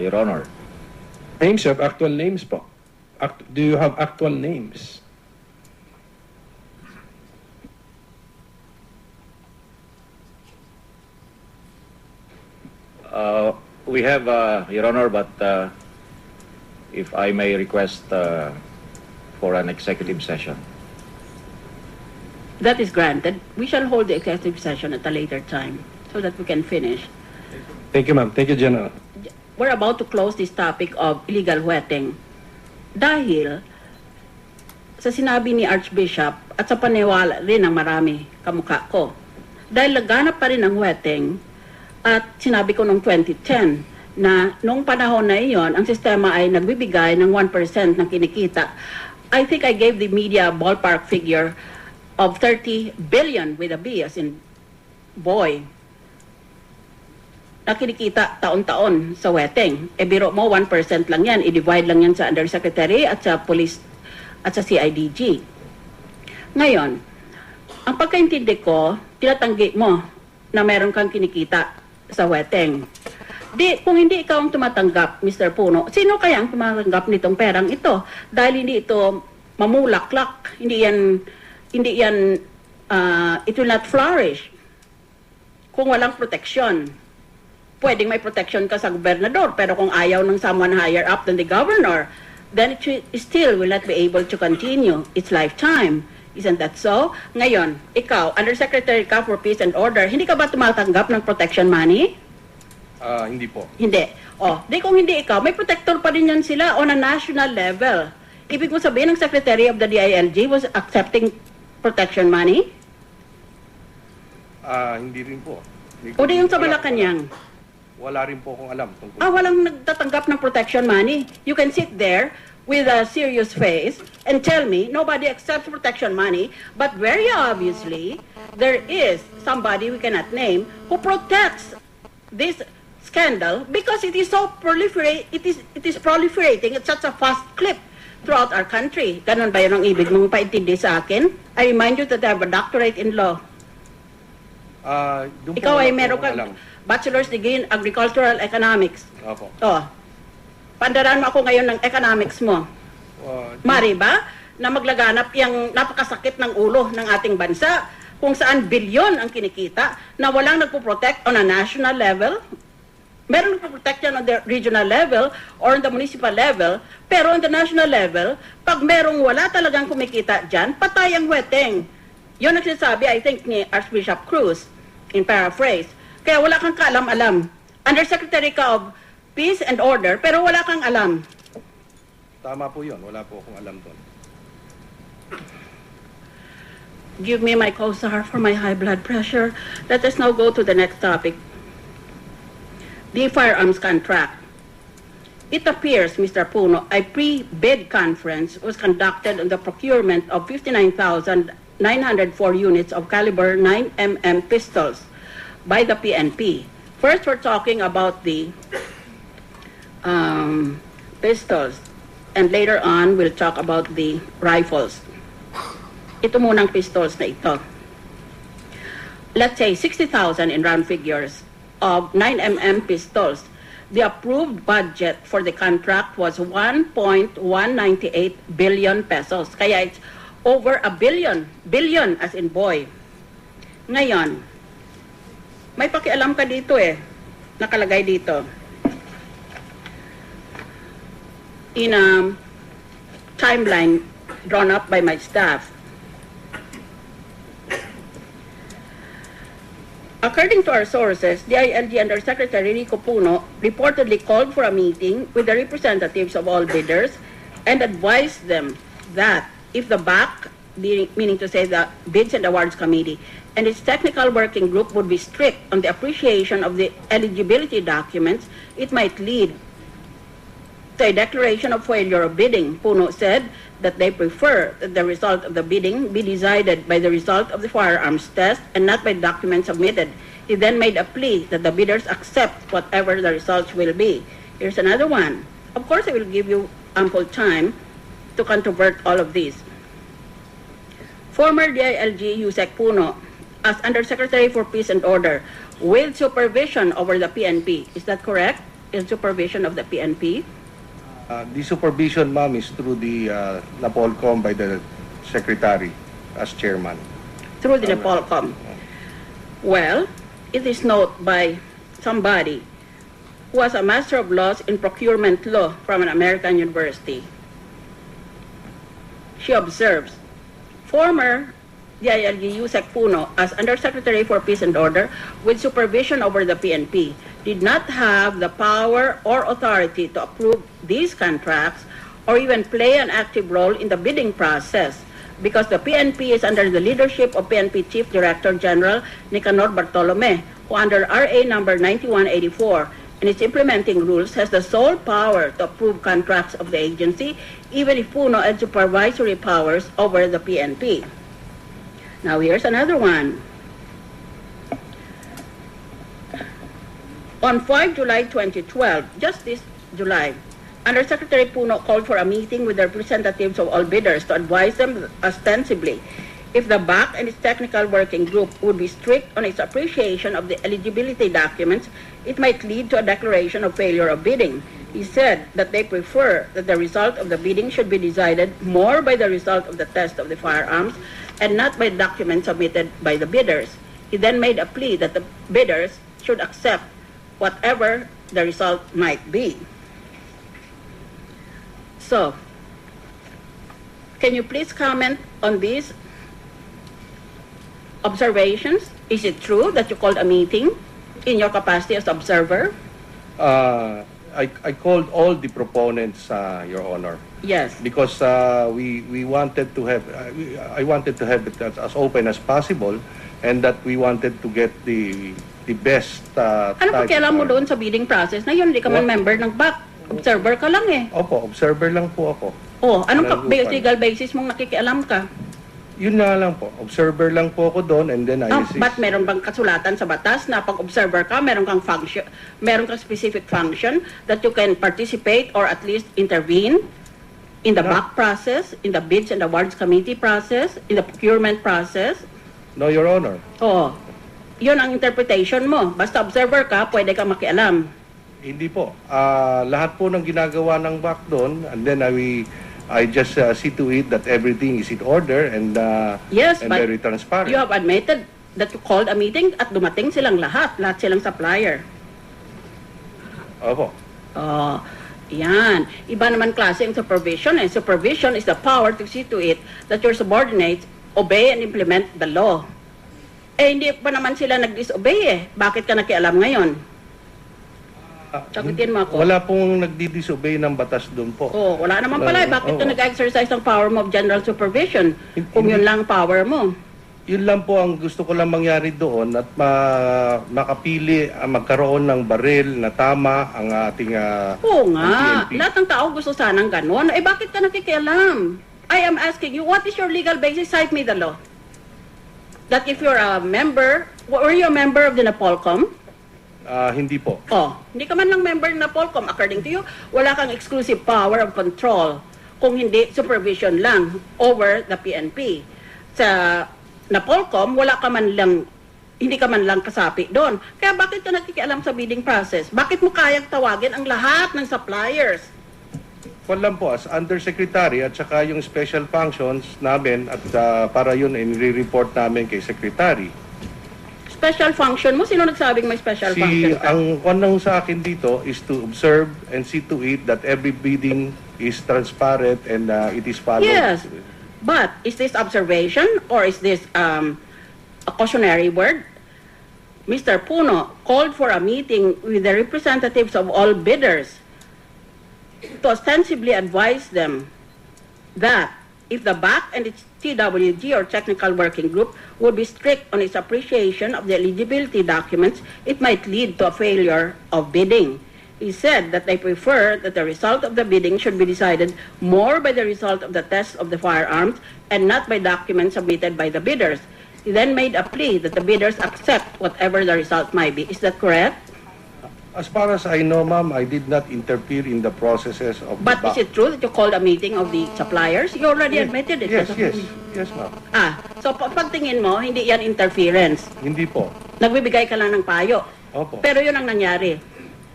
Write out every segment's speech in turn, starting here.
Your Honor. Names, sir. Actual names po. Do you have actual names? We have, Your Honor, but if I may request for an executive session. That is granted. We shall hold the executive session at a later time so that we can finish. Thank you, ma'am. Thank you, General. We're about to close this topic of illegal wetting. Dahil sa sinabi ni Archbishop at sa paniwala rin ng marami kamukha ko. Dahil laganap pa rin ang wetting at sinabi ko noong 2010 na noong panahon na iyon, ang sistema ay nagbibigay ng 1% ng kinikita. I think I gave the media a ballpark figure of 30 billion with a B as in boy na kinikita taon-taon sa wetting. E biro mo, 1% lang yan. I-divide lang yan sa Undersecretary at sa Police at sa CIDG. Ngayon, ang pagkaintindi ko, tinatanggi mo na meron kang kinikita sa wetting. Kung hindi ikaw ang tumatanggap, Mr. Puno, sino kaya ang tumatanggap nitong perang ito? Dahil hindi ito mamulaklak, hindi yan, it will not flourish kung walang proteksyon. Pwedeng may protection ka sa gobernador, pero kung ayaw ng someone higher up than the governor, then it still will not be able to continue its lifetime. Isn't that so? Ngayon, ikaw, Undersecretary ka for Peace and Order, hindi ka ba tumatanggap ng protection money? Hindi po. Hindi. Kung hindi ikaw, may protector pa rin yan sila on a national level. Ibig mo sabihin, ang Secretary of the DILG was accepting protection money? Hindi rin po. O di yung sa Malacanang? Wala rin po akong alam. Walang nagtatanggap ng protection money. You can sit there with a serious face and tell me nobody accepts protection money, but very obviously there is somebody we cannot name who protects this scandal because it is so it is proliferating at such a fast clip throughout our country. Ganon ba yun ang ibig mong paintindi sa akin? I remind you that I have a doctorate in law. Ikaw ay meron kang bachelor's degree in agricultural economics. Opo. Pandaran mo ako ngayon ng economics mo. Mari ba na maglaganap yung napakasakit ng ulo ng ating bansa kung saan bilyon ang kinikita na walang nagpo-protect on a national level? Meron nagpo-protect yan on the regional level or on the municipal level, pero on the national level, pag merong wala talagang kumikita dyan, patay ang wetting. Yun ang sinasabi, I think, ni Archbishop Cruz, in paraphrase. Kaya wala kang kaalam-alam. Undersecretary ka of Peace and Order, pero wala kang alam. Tama po yun. Wala po akong alam doon. Give me my COSAR for my high blood pressure. Let us now go to the next topic. The firearms contract. It appears, Mr. Puno, a pre-bid conference was conducted on the procurement of 59,904 units of caliber 9mm pistols by the PNP. First, we're talking about the pistols, and later on, we'll talk about the rifles. Ito munang pistols na ito. Let's say 60,000 in round figures of 9mm pistols. The approved budget for the contract was 1.198 billion pesos. Kaya it's over a billion as in boy. Ngayon, may pakialam ka dito nakalagay dito. In a timeline drawn up by my staff. According to our sources, the DILG Undersecretary Rico Puno reportedly called for a meeting with the representatives of all bidders and advised them that if the BAC, meaning to say the Bids and Awards Committee, and its technical working group would be strict on the appreciation of the eligibility documents, it might lead to a declaration of failure of bidding. Puno said that they prefer that the result of the bidding be decided by the result of the firearms test and not by documents submitted. He then made a plea that the bidders accept whatever the results will be. Here's another one. Of course, I will give you ample time to controvert all of these. Former DILG Usec Puno, as Undersecretary for Peace and Order, with supervision over the PNP. Is that correct? and supervision of the PNP? The supervision, ma'am, is through the NAPOLCOM by the Secretary as chairman. Through the NAPOLCOM. Well, it is noted by somebody who was a Master of Laws in Procurement Law from an American university. She observes, former DILG Usec Puno, as Undersecretary for Peace and Order with supervision over the PNP, did not have the power or authority to approve these contracts or even play an active role in the bidding process because the PNP is under the leadership of PNP Chief Director General Nicanor Bartolome, who under RA number 9184 and its implementing rules has the sole power to approve contracts of the agency, even if Puno had supervisory powers over the PNP. Now here's another one. On 5 July 2012, just this July, Undersecretary Puno called for a meeting with the representatives of all bidders to advise them ostensibly if the BAC and its technical working group would be strict on its appreciation of the eligibility documents, it might lead to a declaration of failure of bidding. He said that they prefer that the result of the bidding should be decided more by the result of the test of the firearms and not by documents submitted by the bidders. He then made a plea that the bidders should accept whatever the result might be. So, can you please comment on these observations? Is it true that you called a meeting in your capacity as observer? I called all the proponents, Your Honor. Yes. Because we wanted to have, I wanted to have it as open as possible, and that we wanted to get the best. Ano pakialam mo doon sa bidding process na yun? Hindi ka man member ng BAC. Observer ka lang eh. Opo, observer lang po ako. Oh, anong legal basis mong nakikialam ka? Yun na lang po. Observer lang po ako doon, and then I But meron bang kasulatan sa batas na pag observer ka, meron kang function, meron kang specific function that you can participate or at least intervene in the BAC process, in the bids and awards committee process, in the procurement process? No, Your Honor. Oh, yun ang interpretation mo. Basta observer ka, pwede ka makialam. Hindi po. Lahat po ng ginagawa ng BAC doon, and then I just see to it that everything is in order and Yes, and but very transparent. you have admitted that you called a meeting at dumating silang lahat silang supplier. Opo. Oh, yan. Iba naman klase ang supervision. And supervision is the power to see to it that your subordinates obey and implement the law. Eh, hindi pa naman sila nag-disobey eh. Bakit ka nakialam ngayon? Sagutin mo ako. Wala pong nagdi-disobey ng batas doon po. Oh, wala naman pala. Bakit ka nag-exercise ng power mo of general supervision? Kung yun lang power mo. Yun lang po ang gusto ko lang mangyari doon at makapili, magkaroon ng baril na tama ang ating Oo nga. PNP. Lahat ng tao gusto sanang ganon. Eh, bakit ka nakikialam? I am asking you, what is your legal basis? Cite me the law. That if you're a member, were you a member of the NAPOLCOM? Hindi po. Oh, hindi ka man lang member ng NAPOLCOM. According to you, wala kang exclusive power of control kung hindi supervision lang over the PNP. Sa NAPOLCOM, hindi ka man lang kasapi doon. Kaya bakit ka nakikialam sa bidding process? Bakit mo kayang tawagin ang lahat ng suppliers? Lang po, as undersecretary at saka yung special functions namin at para yun i-report namin kay secretary. Special function mo? Sino nagsabing may special function ka? Ang kanang sa akin dito is to observe and see to it that every bidding is transparent and it is followed. Yes, but is this observation or is this a cautionary word? Mr. Puno called for a meeting with the representatives of all bidders to ostensibly advise them that if the BAC and its TWG or Technical Working Group would be strict on its appreciation of the eligibility documents, it might lead to a failure of bidding. He said that they prefer that the result of the bidding should be decided more by the result of the test of the firearms and not by documents submitted by the bidders. He then made a plea that the bidders accept whatever the result might be. Is that correct? As far as I know, ma'am, I did not interfere in the processes of But the is it true that you called a meeting of the suppliers? You already admitted it. Yes, ma'am. So pagtingin mo, hindi yan interference. Hindi po. Nagbibigay ka lang ng payo. Opo. Pero yun ang nangyari.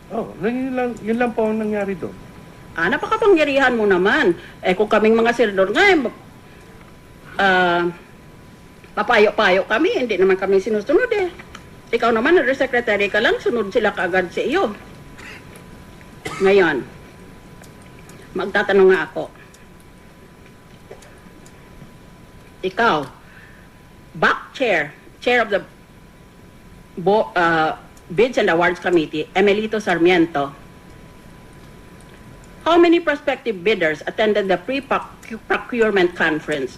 Oh, yun lang po ang nangyari doon. Napakapangyarihan mo naman. Kung kaming mga senador nga, papayo-payo kami, hindi naman kami sinusunod eh. Ikaw naman, undersecretary ka lang, sunod sila kaagad sa iyo. Ngayon, magtatanong nga ako. Ikaw, chair of the Bids and Awards Committee, Emelito Sarmiento, how many prospective bidders attended the pre-procurement conference?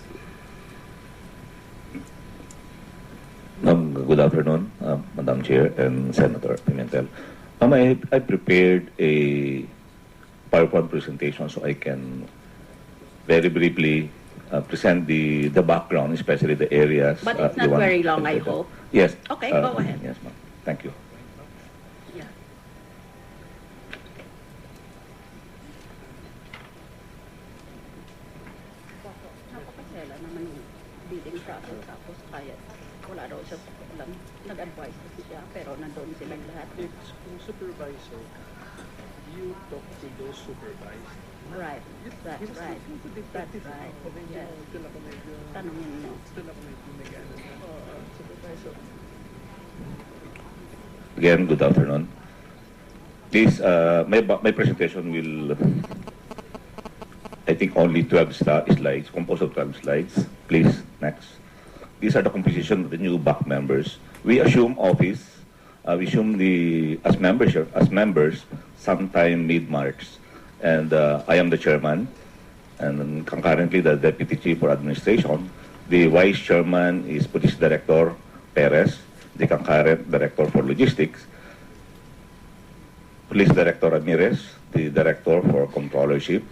Good afternoon, Madam Chair and Senator Pimentel. I prepared a PowerPoint presentation so I can very briefly present the background, especially the areas. But it's not very long, I hope. Yes. Okay, go ahead. Yes, ma'am. Thank you. Yeah. Napakasela naman yung bidding process, tapos kaya wala daw siya lang nag-advise kasi siya, pero nandun silang lahat. Kung supervisor, you talk to those supervised. Right, that's right. That's right. Yes. Still ako medyo, Tanungin mo. nag-ano na. Supervisor. Again, good afternoon. Please, my presentation will, I think, only 12 slides, composed of 12 slides. Please, next. These are the composition of the new BAC members. We assume office. We assume as members sometime mid-March. And I am the chairman, and concurrently the deputy chief for administration. The vice chairman is Police Director Perez, the concurrent director for logistics. Police Director Ramirez, the director for controllership.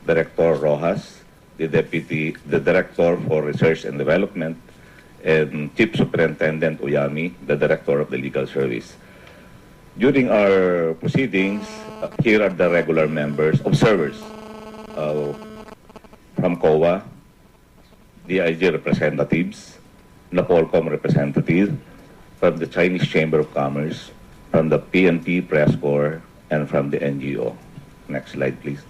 Director Rojas, the director for research and development, and Chief Superintendent Uyami, the director of the legal service. During our proceedings, here are the regular members, observers from COA, DIG representatives, NAPOLCOM representative, from the Chinese Chamber of Commerce, from the PNP Press Corps, and from the NGO. Next slide, please.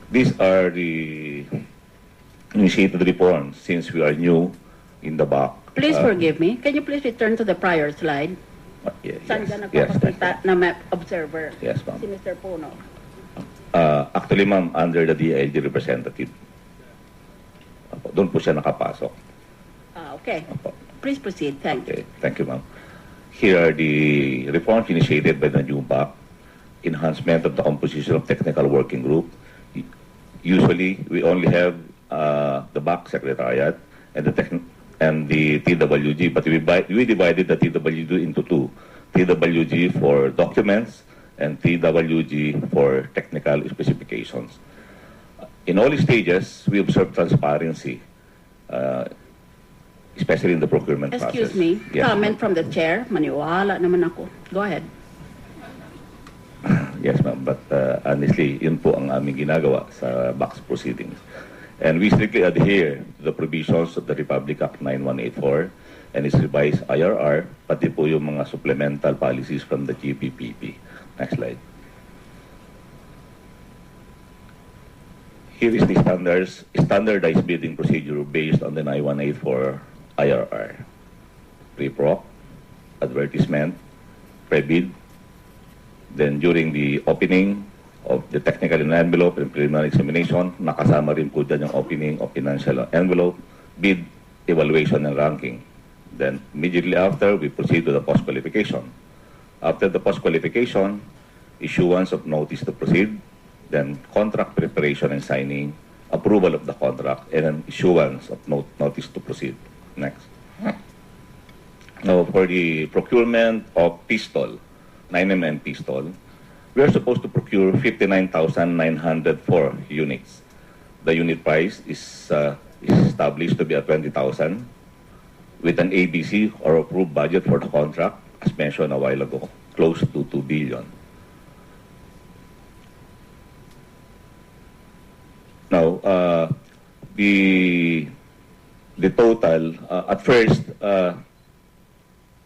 These are the initiated reforms since we are new in the BAC. Please forgive me. Can you please return to the prior slide? Saan ka nagpapakita na map observer? Yes, ma'am. Si Mr. Puno. Actually, ma'am, under the DILG representative. Doon po siya nakapasok. Okay. Please proceed. Thank you. Okay, thank you, ma'am. Here are the reforms initiated by the new BAC. Enhancement of the composition of technical working group. Usually, we only have the BAC secretariat and the TWG, but we divided the TWG into two. TWG for documents and TWG for technical specifications. In all stages, we observe transparency, especially in the procurement process. Excuse me. Yes, Comment from the chair. Maniwala naman ako. Go ahead. Yes, ma'am. But honestly, yun po ang aming ginagawa sa BAC's proceedings. And we strictly adhere to the provisions of the Republic Act 9184 and its revised IRR, pati po yung mga supplemental policies from the GPPP. Next slide. Here is the standardized bidding procedure based on the 9184 IRR. Pre-proc, advertisement, pre-bid, then during the opening of the technical envelope and preliminary examination, nakasama rin po dyan yung opening of financial envelope, bid, evaluation, and ranking. Then, immediately after, we proceed to the post-qualification. After the post-qualification, issuance of notice to proceed, then contract preparation and signing, approval of the contract, and then issuance of notice to proceed. Next. Now, for the procurement of pistol, 9mm pistol, we are supposed to procure 59,904 units. The unit price is established to be at 20,000 with an ABC or approved budget for the contract, as mentioned a while ago, close to 2 billion. Now, the total, at first,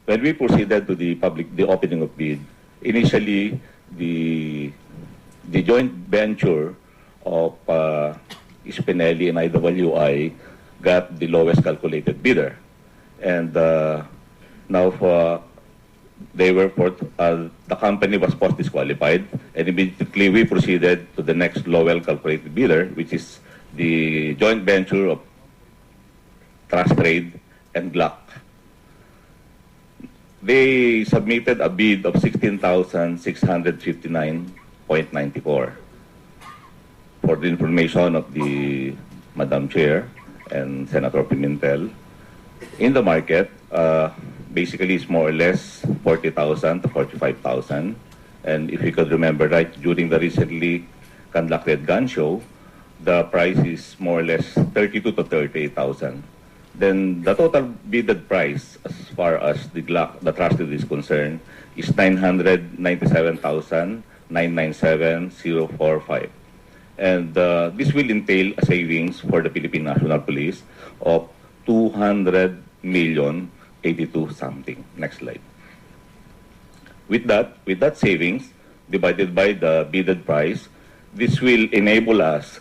when we proceeded to the opening of bid, initially the joint venture of Spinelli and IWI got the lowest calculated bidder, and now the company was post disqualified, and immediately we proceeded to the next lowest calculated bidder, which is the joint venture of Trust Trade and Glock. They submitted a bid of 16,659.94. For the information of the Madam Chair and Senator Pimentel, in the market, basically it's more or less 40,000 to 45,000. And if you could remember right, during the recently conducted gun show, the price is more or less 32 to 38,000. Then the total bidded price, as far as the trusted is concerned, is 997,997,045. And this will entail a savings for the Philippine National Police of 200 million 82 something. Next slide. With that savings divided by the bidded price, this will enable us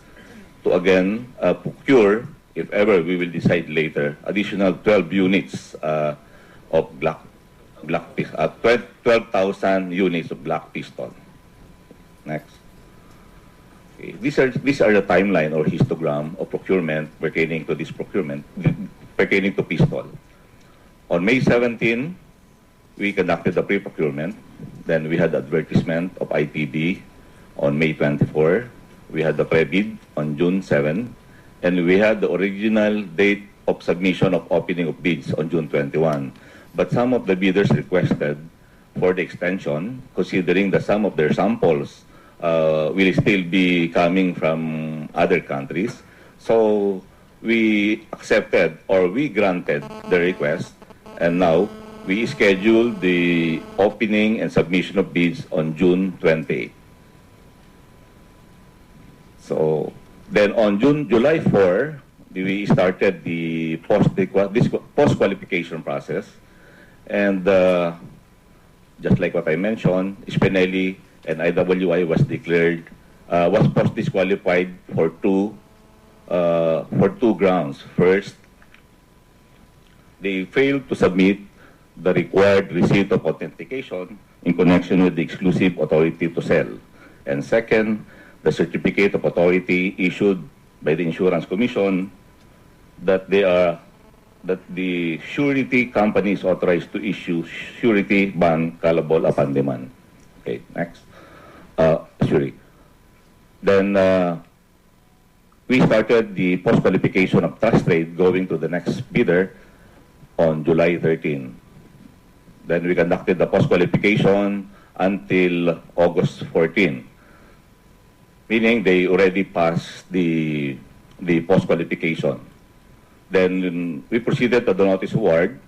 to again procure, if ever we will decide later, additional 12 units of Glock 12,000 units of Glock pistol. Next. Okay. These are the timeline or histogram of procurement pertaining to pertaining to pistol. On May 17, we conducted the pre-procurement. Then we had advertisement of ITB on May 24. We had the pre-bid on June 7. And we had the original date of submission of opening of bids on June 21. But some of the bidders requested for the extension, considering that some of their samples will still be coming from other countries. So we accepted or we granted the request, and now we scheduled the opening and submission of bids on June 28. So then on July 4, we started the post-qualification process. And just like what I mentioned, Spinelli and IWI was post-disqualified for two grounds. First, they failed to submit the required receipt of authentication in connection with the exclusive authority to sell. And second, the certificate of authority issued by the Insurance Commission that the surety company is authorized to issue surety bond callable upon demand. Okay, next. Surety. Then we started the post-qualification of Trust Trade going to the next bidder on July 13. Then we conducted the post-qualification until August 14. Meaning they already passed the post-qualification. Then we proceeded to the notice award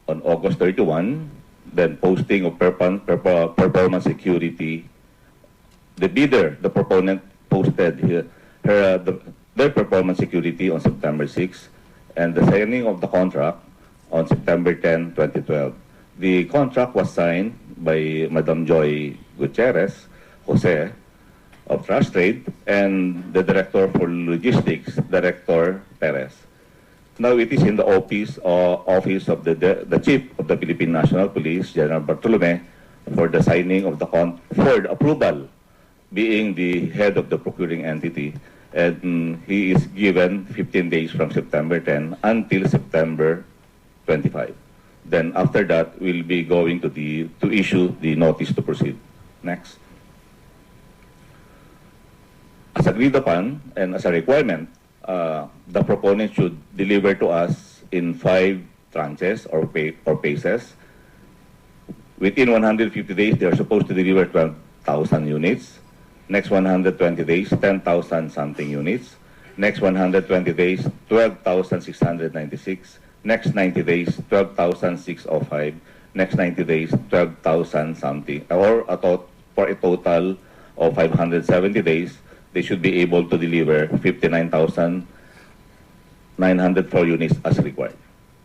on August 31, then posting of performance security. The bidder, the proponent, posted their performance security on September 6, and the signing of the contract on September 10, 2012. The contract was signed by Madam Joy Gutierrez, Jose, of Trust Trade, and the Director for Logistics, Director Perez. Now it is in the office of the Chief of the Philippine National Police, General Bartolome, for the signing of for the approval, being the head of the procuring entity, and he is given 15 days from September 10 until September 25. Then after that, we'll be going to issue the notice to proceed. Next. As agreed upon and as a requirement, the proponent should deliver to us in 5 tranches or phases. Within 150 days, they are supposed to deliver 12,000 units. Next 120 days, 10,000 something units. Next 120 days, 12,696. Next 90 days, 12,605. Next 90 days, 12,000 something. Or for a total of 570 days, they should be able to deliver 59,904 units as required.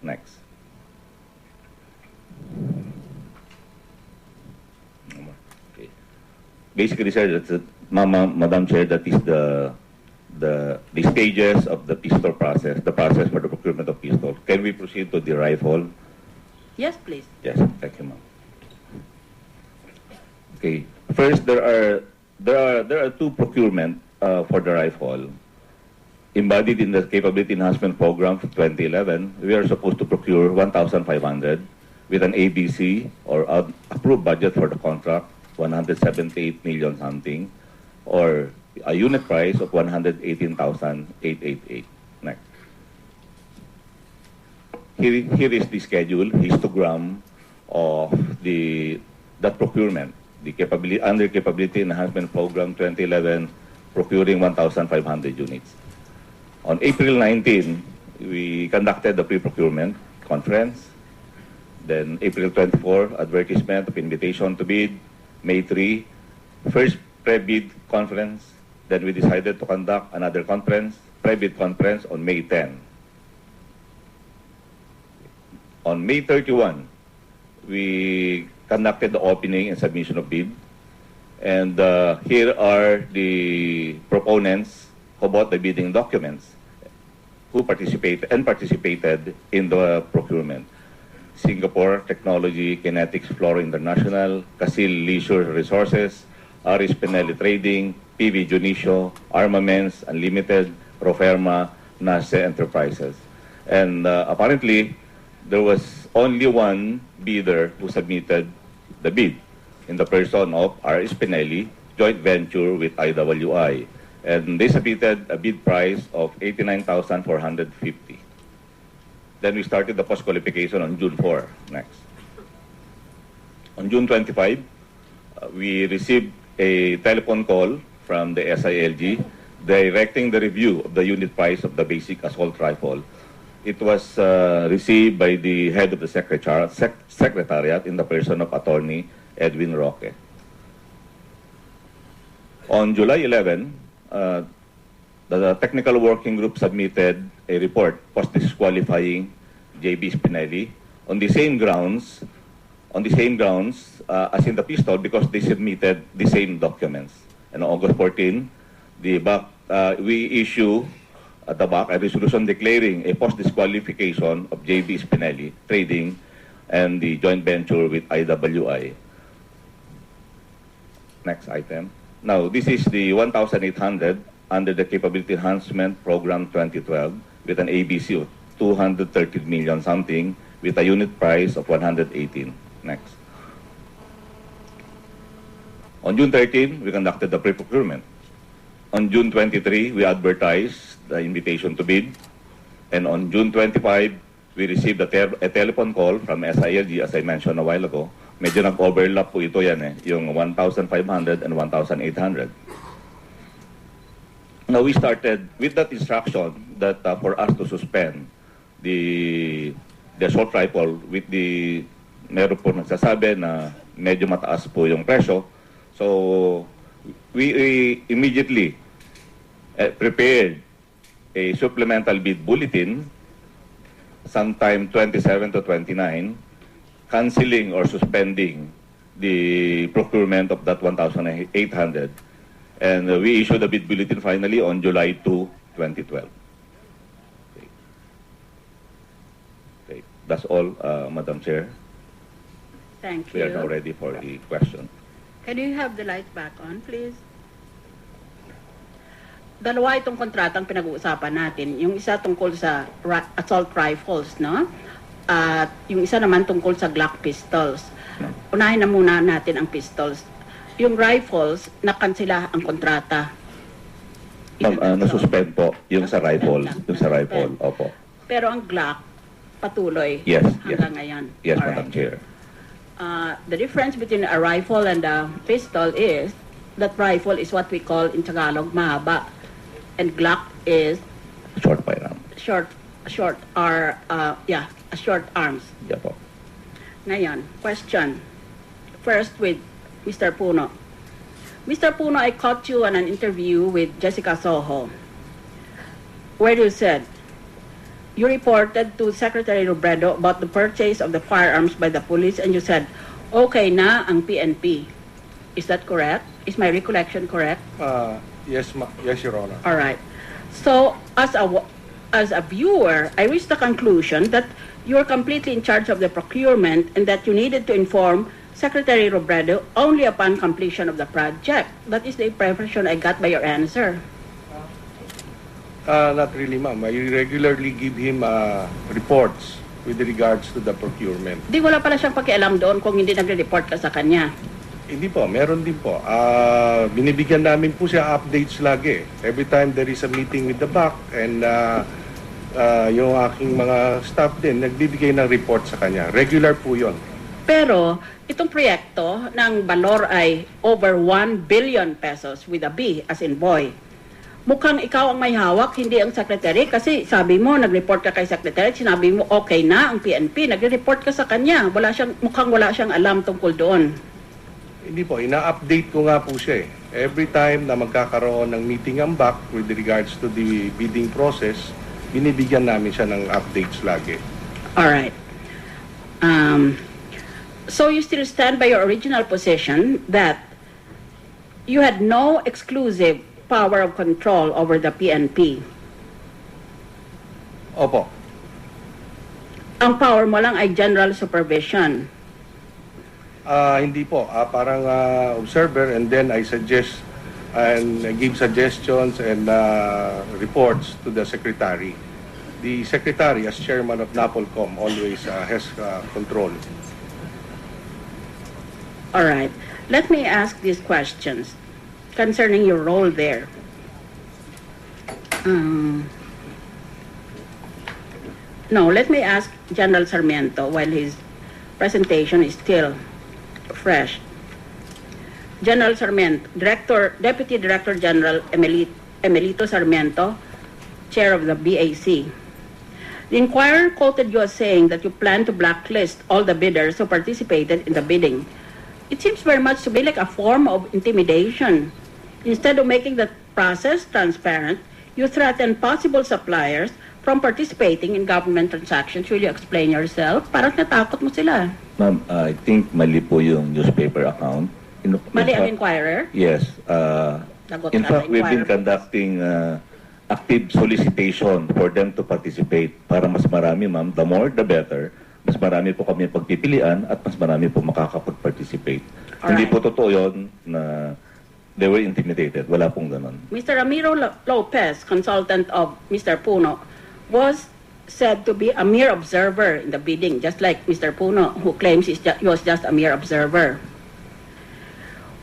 Next. basically, sir, Madam Chair, that is the stages of the pistol process, the process for the procurement of pistol. Can we proceed to the rifle? Yes, please. Yes, thank you, ma'am. Okay, first there are two procurement for the rifle. Embodied in the Capability Enhancement Program for 2011, we are supposed to procure 1,500 with an ABC or approved budget for the contract, 178 million something, or a unit price of 118,888. Next. Here is the schedule, histogram of that procurement, the under Capability Enhancement Program 2011, procuring 1,500 units. On April 19, we conducted the pre-procurement conference. Then April 24, advertisement of invitation to bid. May 3, first pre-bid conference. Then we decided to conduct another conference, pre-bid conference on May 10. On May 31, we conducted the opening and submission of bid. And here are the proponents who bought the bidding documents, who participated in the procurement. Singapore Technology, Kinetics Flora International, Casil Leisure Resources, Aris Pinelli Trading, PV Junicio, Armaments Unlimited, Proferma, NASE Enterprises. And apparently, there was only one bidder who submitted the bid in the person of R. Spinelli, joint venture with IWI. And they submitted a bid price of 89,450. Then we started the post-qualification on June 4. Next. On June 25, we received a telephone call from the SILG directing the review of the unit price of the basic assault rifle. It was received by the head of the Secretariat in the person of Attorney Edwin Roque. On July 11, the technical working group submitted a report post-disqualifying J.B. Spinelli on the same grounds as in the pistol, because they submitted the same documents. And on August 14, we issue at the back a resolution declaring a post-disqualification of J.B. Spinelli Trading and the joint venture with IWI. Next item. Now, this is the 1,800 under the Capability Enhancement Program 2012 with an ABC of 230 million something with a unit price of 118. Next. On June 13, we conducted the pre-procurement. On June 23, we advertised the invitation to bid. And on June 25, we received a telephone call from SILG, as I mentioned a while ago. Medyo nag-overlap po ito yan yung 1,500 and 1,800. Now, we started with that instruction that for us to suspend the assault rifle with meron po nagsasabi na medyo mataas po yung presyo. So, we immediately prepared a supplemental bid bulletin sometime 27 to 29, canceling or suspending the procurement of that 1,800. And we issued the bid bulletin finally on July 2, 2012. Okay. That's all, Madam Chair. Thank We are you. now ready for the question. Can you have the light back on, please? Dalawa itong kontratang pinag-uusapan natin. Yung isa tungkol sa assault rifles, no? At yung isa naman tungkol sa Glock pistols. Unahin na muna natin ang pistols. Yung rifles, nakansila ang kontrata. Nasuspend po yung sa rifle. Yung sa rifle, opo. Pero ang Glock, patuloy Yes, hanggang ngayon. Yes, Alright. Madam Chair. The difference between a rifle and a pistol is that rifle is what we call in Tagalog mahaba, and Glock is Short firearm. short arms. Yeah po. Ngayon, question. First with Mr. Puno. Mr. Puno, I caught you on an interview with Jessica Soho, where you said you reported to Secretary Robredo about the purchase of the firearms by the police, and you said, okay na ang PNP. Is that correct? Is my recollection correct? Yes, yes, Your Honor. All right. So, as a viewer, I reached the conclusion that you are completely in charge of the procurement and that you needed to inform Secretary Robredo only upon completion of the project. That is the impression I got by your answer. Not really, ma'am. I regularly give him reports with regards to the procurement. Di wala pala siyang pakialam doon kung hindi nagre-report ka sa kanya. Hindi po, meron din po. Binibigyan namin po siya updates lagi. Every time there is a meeting with the BAC and yung aking mga staff din, nagbibigay ng report sa kanya. Regular po yun. Pero itong proyekto ng valor ay over 1 billion pesos with a B as in boy. Mukhang ikaw ang may hawak, hindi ang secretary kasi sabi mo, nag-report ka kay secretary, sinabi mo okay na ang PNP, nag-report ka sa kanya. Mukhang wala siyang alam tungkol doon. Hindi po, ina-update ko nga po siya eh. Every time na magkakaroon ng meeting ang BAC with regards to the bidding process, binibigyan namin siya ng updates lagi. Alright. So you still stand by your original position that you had no exclusive power of control over the PNP. Opo. Ang power mo lang ay general supervision. Hindi po. Parang observer and then I suggest and give suggestions and reports to the secretary. The secretary, as chairman of NAPOLCOM, always has control. All right. Let me ask these questions concerning your role there. No, let me ask General Sarmiento while his presentation is still fresh. General Sarmiento, Deputy Director General Emelito Sarmiento, Chair of the BAC. The Inquirer quoted you as saying that you plan to blacklist all the bidders who participated in the bidding. It seems very much to be like a form of intimidation. Instead of making the process transparent, you threaten possible suppliers from participating in government transactions. Will you explain yourself? Parang natakot mo sila. Ma'am, I think mali po yung newspaper account. Mali ang Inquirer? Yes. In fact, we've been conducting active solicitation for them to participate para mas marami, ma'am. The more, the better. Mas marami po kami pagpipilian at mas marami po makakapag-participate. Hindi po totoo yun na they were intimidated. Wala pong ganon. Mr. Ramiro Lopez, consultant of Mr. Puno, was said to be a mere observer in the bidding, just like Mr. Puno, who claims he was just a mere observer.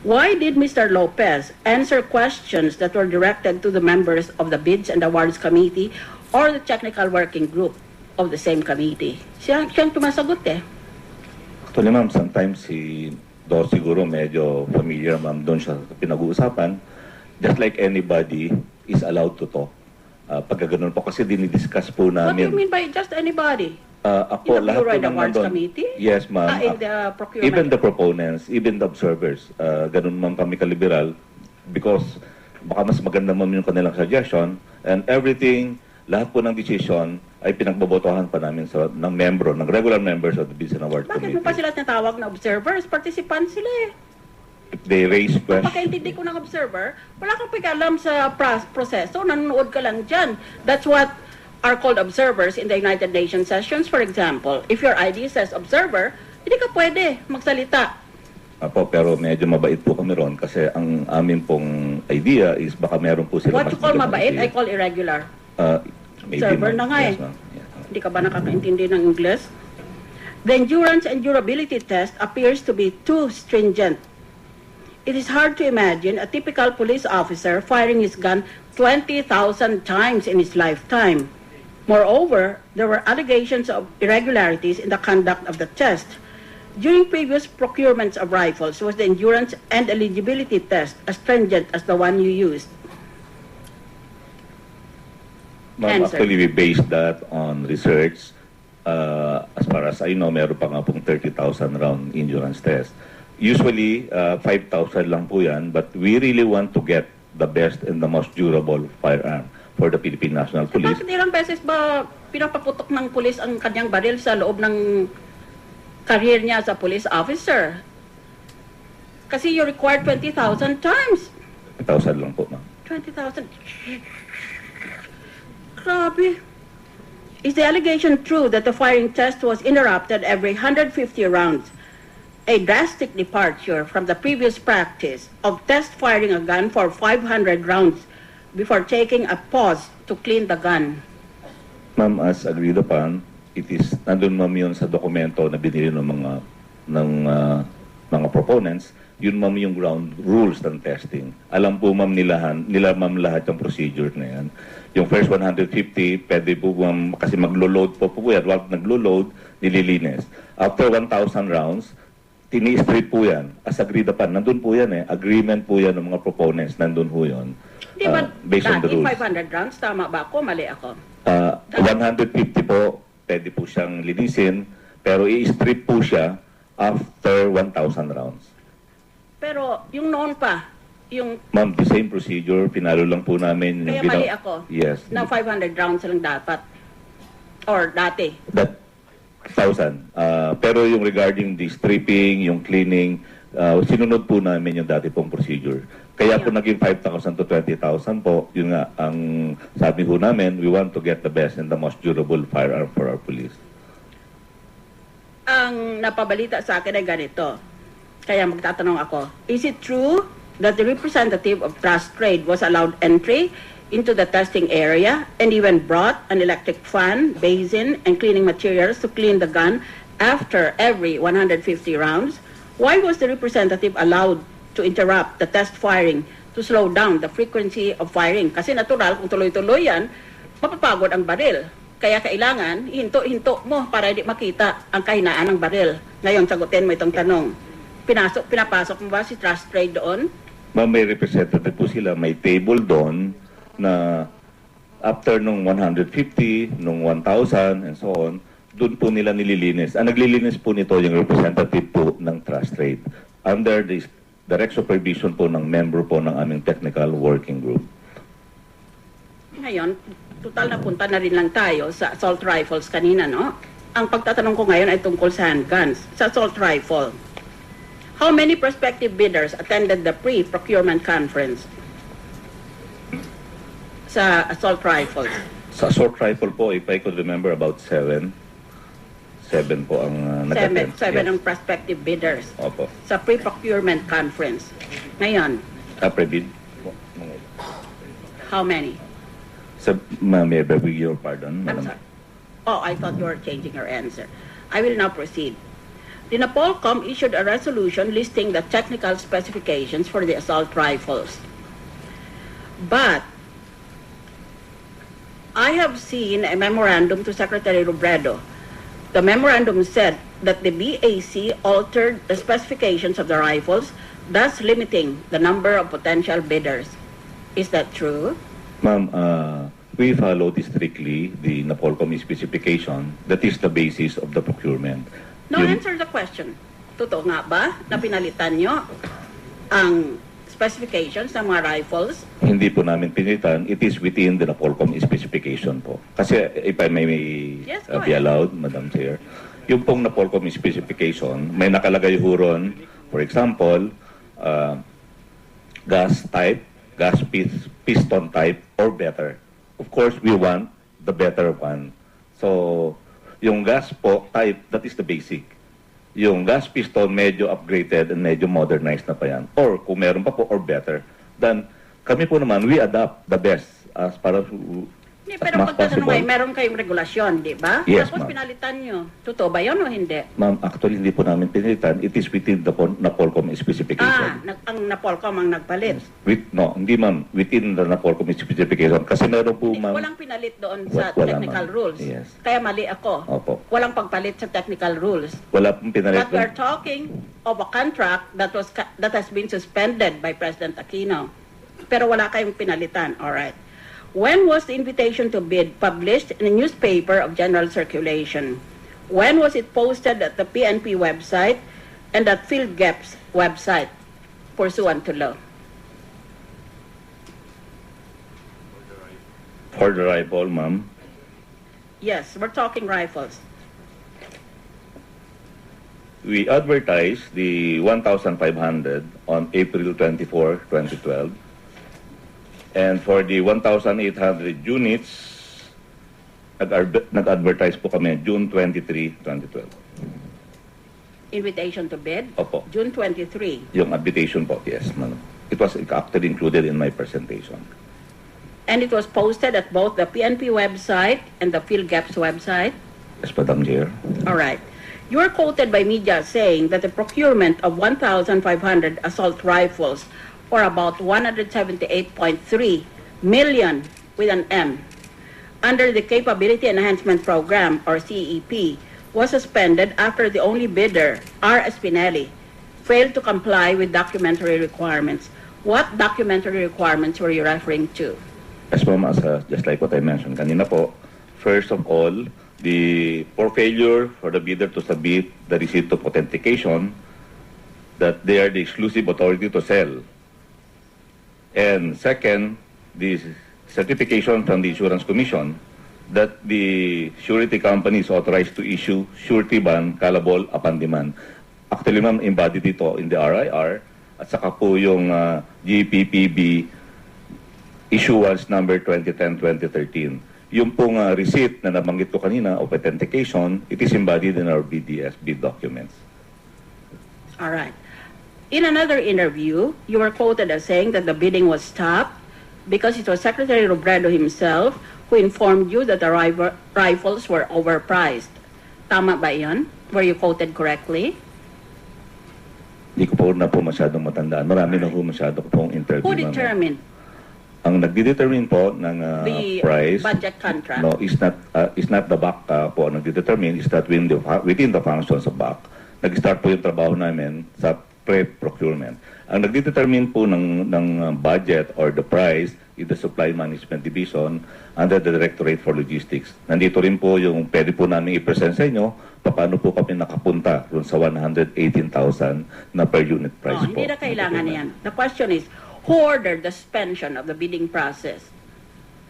Why did Mr. Lopez answer questions that were directed to the members of the Bids and Awards Committee or the Technical Working Group of the same committee? Siyang tumasagot eh. Actually, ma'am, sometimes si Do siguro medyo familiar, ma'am, doon siya pinag-uusapan. Just like anybody is allowed to talk. Pagka ganun po kasi dinidiscuss po What do namin. you mean by just anybody? Ako, In the lahat Bureau po and ng Awards nandun. Committee? Yes, ma'am. In the procurement? Even the proponents, even the observers. Ganun ma'am kami kaliberal because baka mas maganda ma'am yung kanilang suggestion and everything, lahat po ng decision ay pinagbobotohan pa namin ng regular members of the Bids and Awards Bakit Committee. mo pa sila tinatawag na observers? Participants sila eh. If they raise questions, Pagkaintindi ko ng observer, wala kang pag-alam sa proseso, nanonood ka lang dyan. That's what are called observers in the United Nations sessions, for example. If your ID says observer, hindi ka pwede magsalita. Apo, pero medyo mabait po kami ron kasi ang amin pong idea is baka meron po sila What you call mabait, I call irregular. Maybe, Observer ma'am. na nga eh. Yes, ma'am. Yeah. Hindi ka ba nakakaintindi ng English? The endurance and durability test appears to be too stringent. It is hard to imagine a typical police officer firing his gun 20,000 times in his lifetime. Moreover, there were allegations of irregularities in the conduct of the test. During previous procurements of rifles, was the endurance and eligibility test as stringent as the one you used? Ma'am, Answer. actually we based that on research. As far as I know, meron pa nga pong 30,000 round endurance test. Usually, 5,000 lang po yan, but we really want to get the best and the most durable firearm for the Philippine National Police. Bakit ilang beses ba pinapaputok ng pulis ang kanyang baril sa loob ng career niya sa police officer? Kasi you required 20,000 times. 1,000 lang po, ma'am. 20,000. Grabe. Is the allegation true that the firing test was interrupted every 150 rounds? A drastic departure from the previous practice of test firing a gun for 500 rounds before taking a pause to clean the gun. Ma'am, as agreed upon, nandun ma'am yun sa dokumento na binili ng mga proponents. Yun ma'am yung ground rules ng testing. Alam po ma'am nila ma'am lahat yung procedure na yan. Yung first 150, pwede po ma'am, kasi maglo-load po yan. While naglo-load, nililinis. After 1,000 rounds, tini-strip po yan. As agreed upon, nandun po yan eh. Agreement po yan ng mga proponents, nandun po yun. Di ba Based on the dati rules. 500 rounds? Tama ba ako? Mali ako. 150 po, pwede po siyang linisin, pero i-strip po siya after 1,000 rounds. Pero yung noon pa, yung Ma'am, the same procedure, pinalo lang po namin. kaya mali ako. Yes. Na 500 rounds lang dapat. Or dati. That 1,000. Pero yung regarding the stripping, yung cleaning, sinunod po namin yung dati pong procedure. Kaya po naging 5,000 to 20,000 po. Yun nga, ang sabi po namin, we want to get the best and the most durable firearm for our police. Ang napabalita sa akin ay ganito. Kaya magtatanong ako, is it true that the representative of Trust Trade was allowed entry into the testing area and even brought an electric fan, basin, and cleaning materials to clean the gun after every 150 rounds? Why was the representative allowed to interrupt the test firing to slow down the frequency of firing? Kasi natural, kung tuloy-tuloy yan, mapapagod ang baril. Kaya kailangan, hinto-hinto mo para hindi makita ang kahinaan ng baril. Ngayon, sagutin mo itong tanong. Pinapasok mo ba si Trust Trade doon? Ma'am, may representative po sila, may table doon na after nung 150, nung 1,000, and so on, doon po nila nililinis. Ang naglilinis po nito yung representative po ng Trust Trade under the direct supervision po ng member po ng aming technical working group. Ngayon, total na punta na rin lang tayo sa assault rifles kanina, no? Ang pagtatanong ko ngayon ay tungkol sa handguns, sa assault rifle. How many prospective bidders attended the pre-procurement conference sa assault rifles? Sa assault rifle po, if I could remember, about 7. 7 po ang nag-attend. Seven Yes. ang prospective bidders Opo. sa pre-procurement conference. Ngayon, Pre-bid. how many? Ma'am, may I beg your pardon, I'm madam? sorry. Oh, I thought you were changing your answer. I will now proceed. The NAPOLCOM issued a resolution listing the technical specifications for the assault rifles. But I have seen a memorandum to Secretary Robredo. The memorandum said that the BAC altered the specifications of the rifles, thus limiting the number of potential bidders. Is that true? Ma'am, we follow strictly the NAPOLCOM specification. That is the basis of the procurement. No, Yung- answer the question. Totoo nga ba na pinalitan nyo ang specifications ng mga rifles? Hindi po namin pinitan. It is within the NAPOLCOM specification po. Kasi if I may Yes, go be ahead. allowed, Madam Chair, yung pong NAPOLCOM specification, may nakalagay huron, for example, gas type, piston type, or better. Of course, we want the better one. So, yung gas po type, that is the basic. Yung gas piston, medyo upgraded and medyo modernized na pa yan. Or kung meron pa po, or better. Then, kami po naman, we adapt the best as para Hindi, as pero much pagtatanong possible. ay meron kayong regulasyon, di ba? Yes, Tapos ma'am. pinalitan nyo. Totoo ba yun o hindi? Ma'am, actually, hindi po namin pinitan. It is within the NAPOLCOM specification. Ang NAPOLCOM ang nagpalit. No, hindi ma'am. Within the NAPOLCOM specification. Kasi meron po, ma'am. Walang pinalit doon sa Wala, technical ma'am. rules. Yes. Kaya mali ako. Opo. Walang pagpalit sa technical rules. Wala pong pinalit. But we're talking of a contract that has been suspended by President Aquino. Pero wala kayong pinalitan. All right. When was the invitation to bid published in a newspaper of general circulation? When was it posted at the PNP website and at PhilGEP's website pursuant to law? For the rifle, ma'am. Yes, we're talking rifles. we advertised the 1,500 on April 24, 2012. And for the 1,800 units, nag-advertise po kami June 23, 2012. Invitation to bid? Opo. June 23. Yung invitation po, yes, ma'am. It was actually included in my presentation. And it was posted at both the PNP website and the PhilGAP's website? Yes, Madam Chair. All right. You were quoted by media saying that the procurement of 1,500 assault rifles for about 178.3 million with an M under the Capability Enhancement Program, or CEP, was suspended after the only bidder, R. Spinelli, failed to comply with documentary requirements. What documentary requirements were you referring to? As ma'am, just like what I mentioned kanina po, first of all, for failure for the bidder to submit the receipt of authentication that they are the exclusive authority to sell. And second, the certification from the Insurance Commission that the surety company is authorized to issue surety bond callable upon demand. Actually, ma'am, embodied dito in the RIR at saka po yung GPPB issuance number 2010-2013. Yung pong receipt na nabanggit ko kanina of authentication, it is embodied in our BDS bid documents. All right. In another interview, you were quoted as saying that the bidding was stopped because it was Secretary Robredo himself who informed you that the rifles were overpriced. Tama ba yan? Were you quoted correctly? Hindi ko po na po masyadong matandaan. Marami na po masyado pong interview. Who determined Ang nagdi-determine po ng the price, budget contract? no, is not the BAC po ang nagdi-determine, is that within the functions of BAC. Nag-start po yung trabaho namin sa pre-procurement. Ang nagdi-determine po ng budget or the price is the Supply Management Division under the Directorate for Logistics. Nandito rin po yung pwede po namin i-present sa inyo paano po kami nakapunta dun sa 118,000 na per unit price po. Hindi na kailangan yan. The question is, who ordered the suspension of the bidding process?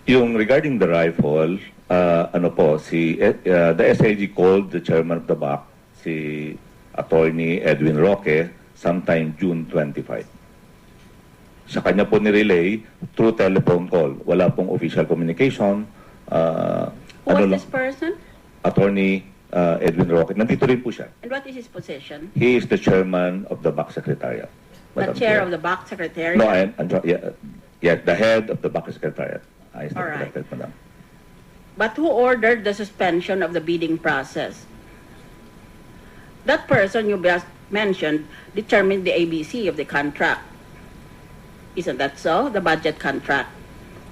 Yung regarding the rifle, the SIG called the chairman of the BAC, si Attorney Edwin Roque, sometime June 25. Sa kanya po ni-relay through telephone call. Wala pong official communication. Who was this person? Attorney Edwin Roque. Nandito rin po siya. And what is his position? He is the chairman of the BAC Secretariat. The chair of the BAC Secretariat? No, the head of the BAC Secretariat. I stand All right. corrected, madam. But who ordered the suspension of the bidding process? That person you just mentioned determined the ABC of the contract. Isn't that so? The budget contract.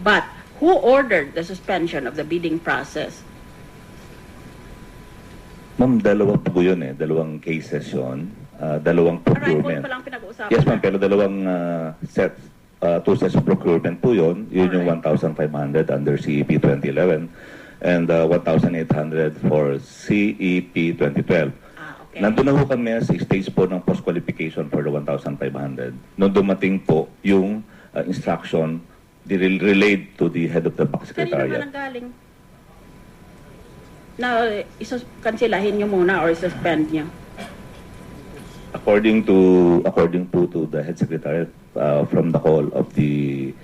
But who ordered the suspension of the bidding process? Ma'am, dalawa po yun eh. Dalawang cases yun. Dalawang procurement. Rifle pa lang pinag-uusapan. Yes, ma'am, pero dalawang sets. Two sets of procurement po yun. Yun yung Alright. 1,500 under CEP 2011 and 1,800 for CEP 2012. Okay. Nandun na po kami sa stage po ng post-qualification for the 1,500. Nung dumating po yung instruction relayed to the head of the BAC Kanina Secretariat. ka nang galing? Na kansilahin nyo muna or suspend nyo? According to the head secretariat from the call of the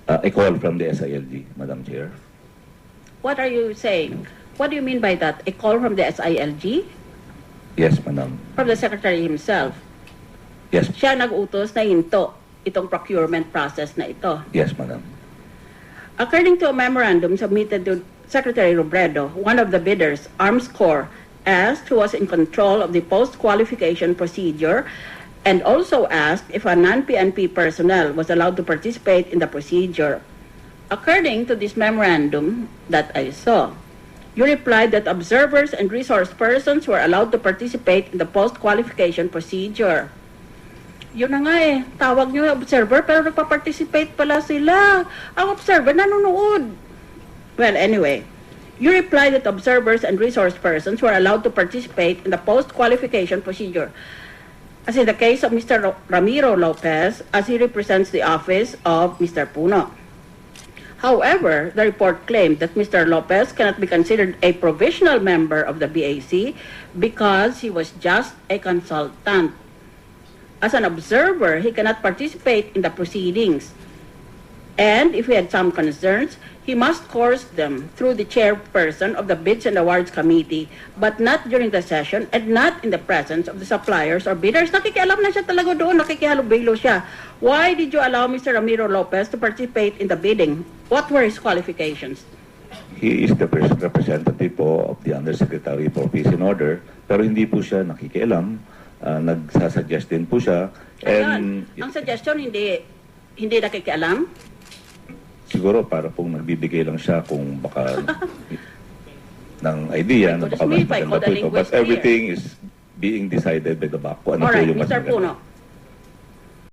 a call from the SILG, Madam Chair. What are you saying? What do you mean by that? A call from the SILG? Yes, Madam. From the Secretary himself? Yes. Siya nag-utos na hinto itong procurement process na ito. Yes, Madam. According to a memorandum submitted to Secretary Robredo, one of the bidders, Arms Corps, asked who was in control of the post-qualification procedure and also asked if a non-PNP personnel was allowed to participate in the procedure. According to this memorandum that I saw, you replied that observers and resource persons were allowed to participate in the post-qualification procedure. Yun na nga eh, tawag nyo observer pero nagpa-participate pala sila. Ang observer nanonood. Well, anyway, you replied that observers and resource persons were allowed to participate in the post-qualification procedure. As in the case of Mr. Ramiro Lopez, as he represents the office of Mr. Puno. However, the report claimed that Mr. Lopez cannot be considered a provisional member of the BAC because he was just a consultant. As an observer, he cannot participate in the proceedings. And if he had some concerns, he must course them through the chairperson of the Bids and Awards Committee, but not during the session and not in the presence of the suppliers or bidders. Nakikialam na siya talaga doon, nakikihalubilo siya. Why did you allow Mr. Ramiro Lopez to participate in the bidding? What were his qualifications? He is the representative po of the Undersecretary for Peace and Order, pero hindi po siya nakikialam. Nagsasuggest din po siya. Ayun, ang suggestion hindi nakikialam? Siguro para pong nagbibigay lang siya kung baka ng idea na baka mas maganda po ito. But everything is being decided by the back. Ano po Alright, yung mas Mr. maganda. Puno.